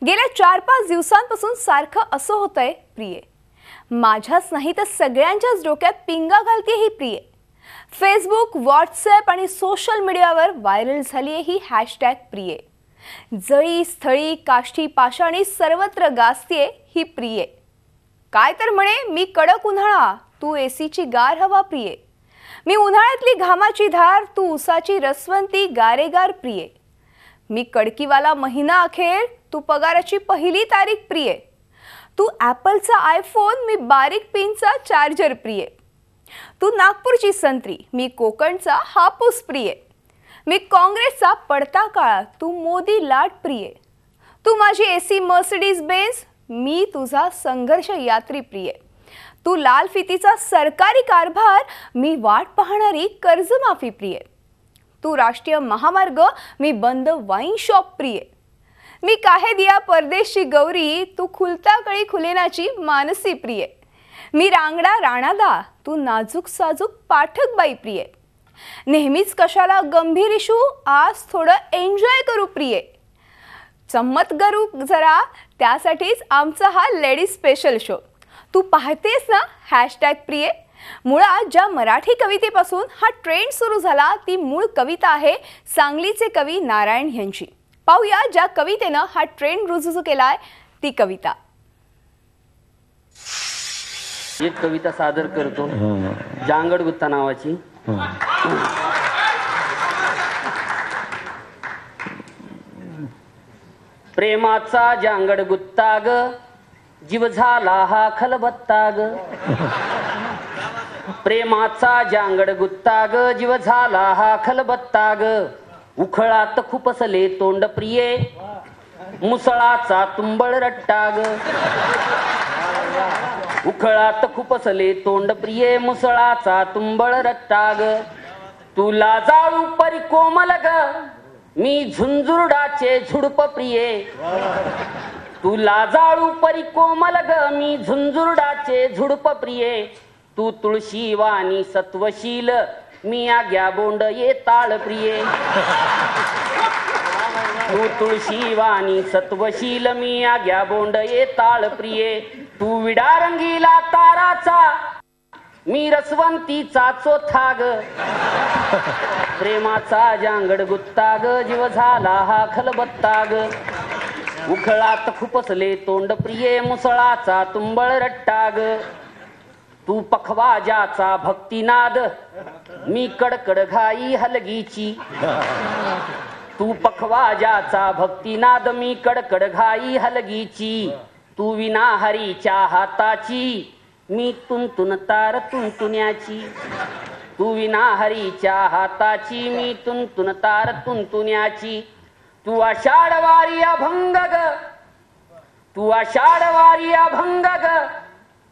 गेल्या 4-5 दिवसांपासून सारखं असं होतंय प्रिये, माझ्याच नाही तर सगळ्यांच्याच डोक्यात पिंगा घालते ही प्रिये। फेसबुक, व्हॉट्सॲप आणि सोशल मीडियावर व्हायरल झाली आहे ही हॅशटॅग प्रिये। जळी स्थळी काष्ठी पाषाणी सर्वत्र गाजतीये ही प्रिये। काय तर म्हणे, मी कडक उन्हाळा तू एसीची गार हवा प्रिये। मी उन्हाळ्यातली घामाची धार तू उसाची रसवंती गारेगार प्रिये। मी कडकीवाला महिना अखेर तू पगाराची पहिली तारीख प्रिये। तू ॲपलचा आयफोन मी बारीक पिनचा चार्जर प्रिये। तू नागपूरची संत्री मी कोकणचा हापूस प्रिये। मी काँग्रेसचा पडता काळा तू मोदी लाट प्रिये। तू माझी एसी मर्सिडीज बेन्झ मी तुझा संघर्ष यात्री प्रिये। तू लाल फितीचा सरकारी कारभार मी वाट पाहणारी कर्जमाफी प्रिये। तू राष्ट्रीय महामार्ग मी बंद वाईन शॉप प्रिये। मी काहे दिया परदेशी गौरी तू खुलता कळी खुलेनाची मानसी प्रिये। मी रांगडा राणादा तू नाजूक साजूक पाठक बाई प्रिये। नेहमीच कशाला गंभीर इशू आज थोडं एन्जॉय करू प्रिये। चम्मत करू जरा त्यासाठीच आमचा हा लेडीज स्पेशल शो। तू पाहतेस ना हॅशटॅग प्रिये। मुळात ज्या मराठी कवितेपासून हा ट्रेंड सुरू झाला ती मूळ कविता आहे सांगलीचे कवी नारायण यांची। पाहूया ज्या कवितेनं हा ट्रेंड रुजू केलाय ती कविता। एक कविता सादर करतो जांगड गुत्ता नावाची। प्रेमाचा जांगड गुत्ता ग जीव झाला हा खलबत्ता ग। प्रेमाचा जांगड गुत्ता ग जीव झाला हा खलबत्ता ग। उखळात खुपसले तोंड प्रिये मुसळाचा तुंबळ रट्टा ग। उखळात खुपसले तोंड प्रिये मुसळाचा तुंबळ रट्टा ग। तू लाजाळू परी कोमल ग मी झुंझुरडाचे झुडप प्रिये। तू लाजाळू परी कोमल ग मी झुंझुरडाचे झुडप प्रिये। तू तुळशी वाणी सत्वशील मी आग्या बोंड ये ताळ प्रिये। तू तुळशी वाणी सत्वशील मी आग्या बोंड ये ताळ प्रिये। तू विडा रंगीला ताराचा मी रसवंतीचा चोथा ग। प्रेमाचा जांगड गुत्ता ग जीव झाला हा खलबत्ता ग। उखळात खुपसले तोंड प्रिये मुसळाचा तुंबळ रट्टा ग। तू पखवाजाचा भक्तिनाद मी कडकड घाई हलगीची। तू पखवाजाचा भक्तिनाद मी कडकड घाई हलगीची। तू विना हरीच्या हाताची मी तुंतुन तार तुंतुण्याची। तू विना हरीच्या हाताची मी तुंतुन तार तुंतुण्याची। तू आषाढवारी अभंग ग तू आषाढवारी अभंग ग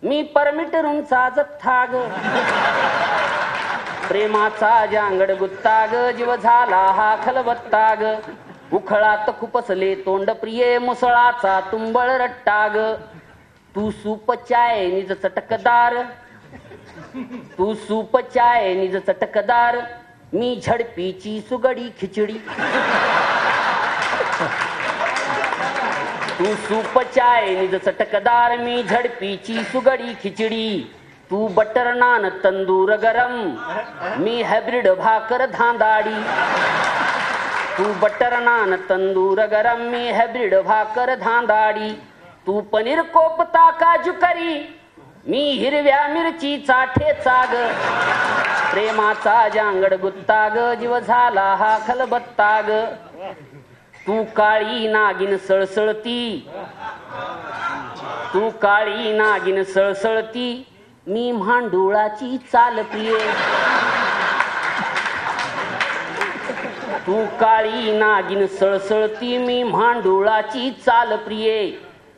मी परमिटरूंचा जथ्था ग। प्रेमाचा जांगड गुत्ता ग जीव झाला हा खलबत्ता ग। उखळात खुपसले तोंड प्रिये मुसळाचा तुंबळ रट्टा ग। तू सूप चाय निज चटकदार तू सूप चाय निज चटकदार मी झडपीची सुगडी खिचडी। तू सूप चाय निज चटकदार मी झडपीची सुगडी खिचडी। तू बटर नान तंदूर गरम मी हायब्रिड भाकर धांदाडी। तू बटर नान तंदूर गरम मी हायब्रिड भाकर धांदाडी। तू पनीर कोपता काजू करी मी हिरव्या मिरचीचा ठेचा ग। प्रेमाचा जांगड गुत्ता ग जीव झाला हा खलबत्ता ग। तू काळी नागिन सळसळती तू काळी नागिन सळसळती मी म्हांडुळाची चाल प्रिये। तू काळी नागिन सळसळती मी म्हांडुळाची चाल प्रिये।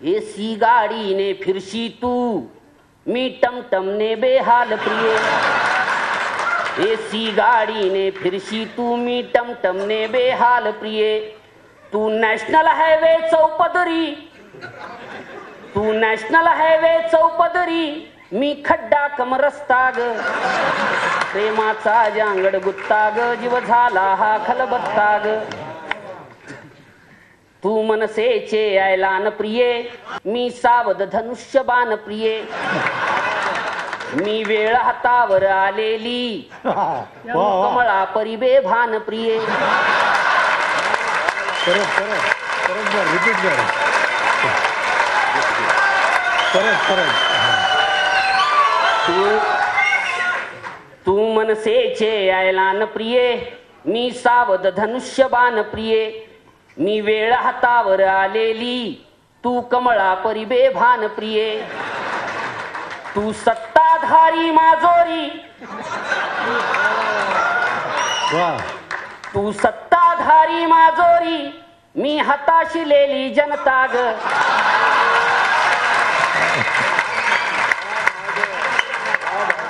एसी गाडीने फिरशी तू मी टमटमने बेहाल प्रिये। एसी गाडीने फिरशी तू मी टमटमने बेहाल प्रिये। तू नॅशनल हायवे चौपदरी तू नॅशनल हायवे चौपदरी मी खड्डा कम रस्ता ग। प्रेमाचा जांगड गुत्ता ग जीव झाला हा खलबत्ता ग। तू मनसेचे ऐलान प्रिये, मी सावध धनुष्यबाण प्रिये. मी वेळ हातावर आलेली, तू कमळा परिबे भान प्रिये. तू मनसेचे ऐलान प्रिये, मी सावध धनुष्यबाण प्रिये. मी वेळ हातावर आलेली, तू कमळा परिबे भान प्रिये. तू सत्ताधारी माजोरी, तू सत्ताधारी माजोरी, मी हताशिलेली जनता ग.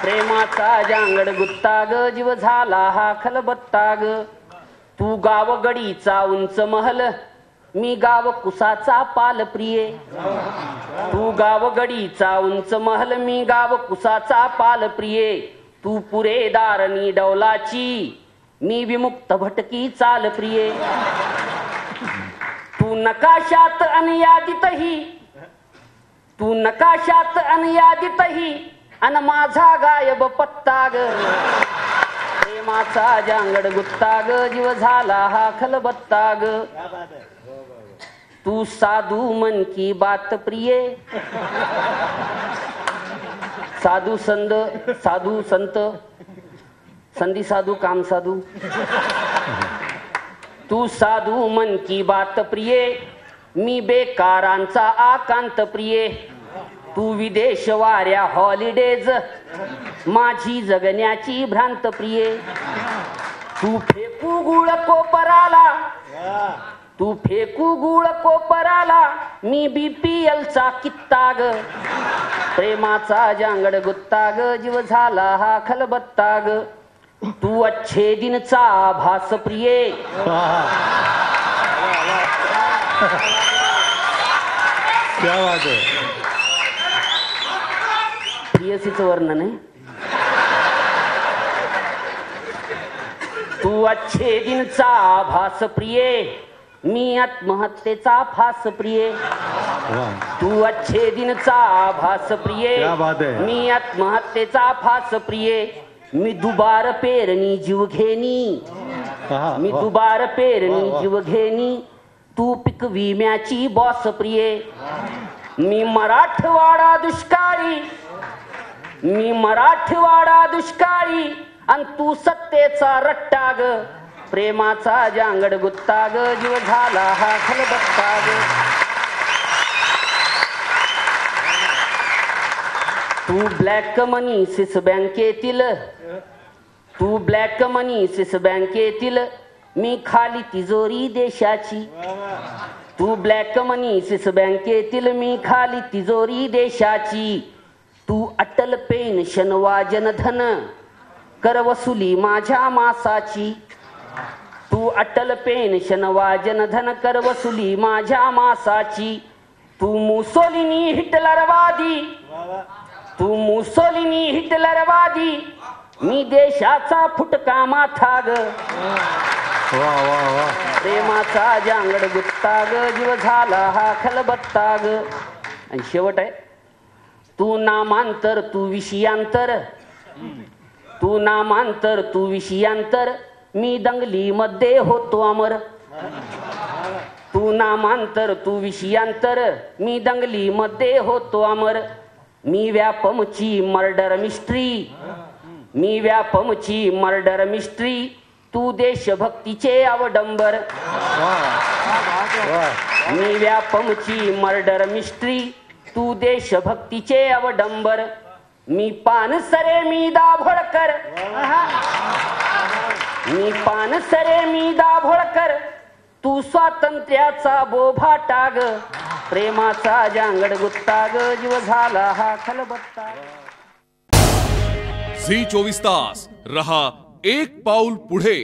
प्रेमाचा जांगड गुत्ता ग, जीव झाला हा खलबत्ता ग. तू गावगडीचा उंच महल, मी गाव कुसाचा पाल प्रिये. तू गावगडीचा उंच महल, मी गाव कुसाचा पाल प्रिये. तू पुरेदारणी डौलाची, मी विमुक्त भटकी चाल प्रिये. तू नकाशात अनयादितही, तू नकाशात अनयादितही, अन माझा गायब पत्ता ग. प्रेमाचा जांगड गुत्ता ग, जीव झाला हा खलबत्ता ग. तू साधू मन की बात प्रिये, साधू संत संधी साधू काम साधू. तू साधू मन की बात प्रिये, मी बेकारांचा आकांत प्रिये. तू विदेश वाऱ्या हॉलिडेज, माझी जगण्याची भ्रांत प्रिये. तू फेकू गुळ कोपराला, तू फेकू गुळ कोपराला, मी BPL चा कित्ता ग. प्रेमाचा जांगड गुत्ता ग, जीव झाला हा खलबत्ता ग. तू अच्छे दिनचा भास प्रिये, क्या बात है. प्रियसीचं वर्णन आहे. तू अच्छे दिनचा भास प्रिये, मी आत्महत्येचा फास प्रिये. तू अच्छे दिनचा भास प्रिये, क्या बात है. मी आत्महत्येचा फास प्रिये. मी दुबार पेरणी जीव घेणी, मी दुबार पेरणी जीव घेणी. तू पीक विम्याची बॉस प्रिये. मी मराठवाडा दुष्काळी, मी मराठवाडा दुष्काळी, अन तू सत्तेचा रट्टा ग. प्रेमाचा जांगड गुत्ता ग, जीव झाला हा खलबत्ता ग. तू ब्लॅक मनी सिस बँकेतील, तू ब्लॅक मनी सिस बँकेतील, मी खाली तिजोरी देशाची. तू ब्लॅक मनी सिस बँकेतील, मी खाली तिजोरी देशाची. तू अटल पेन्शन वा जनधन, कर वसुली माझ्या मासाची. तू अटल पेन्शन वा जनधन, कर वसुली माझ्या मासाची. तू मुसोलिनी हिटलरवादी, तू मुसोलिनी हिटलरवादी, मी देशाचा फुटका माथा ग. प्रेमाचा जांगड गुत्ता ग, जीव झाला हा खलबत्ता ग. आणि शेवट आहे. तू नामांतर तू विषयांतर, तू नामांतर तू विषयांतर, मी दंगली मध्ये होतो अमर. तू नामांतर तू विषयांतर, मी दंगली मध्ये होतो अमर. मी व्यापमची मर्डर मिस्ट्री, मी व्यापमची मर्डर मिस्ट्री, तू देशभक्तीचे अवडंबर. मी व्यापमची मर्डर मिस्ट्री, तू देशभक्तीचे अवडंबर. मी पानसरे मी दाभोळकर, मी पानसरे मी दाभोळकर, तू स्वातंत्र्याचा बोभा टाग. प्रेमाचा जांगड गुत्ता ग, जीव झाला हा खलबत्ता. झी 24 तास रहा एक पाऊल पुढे.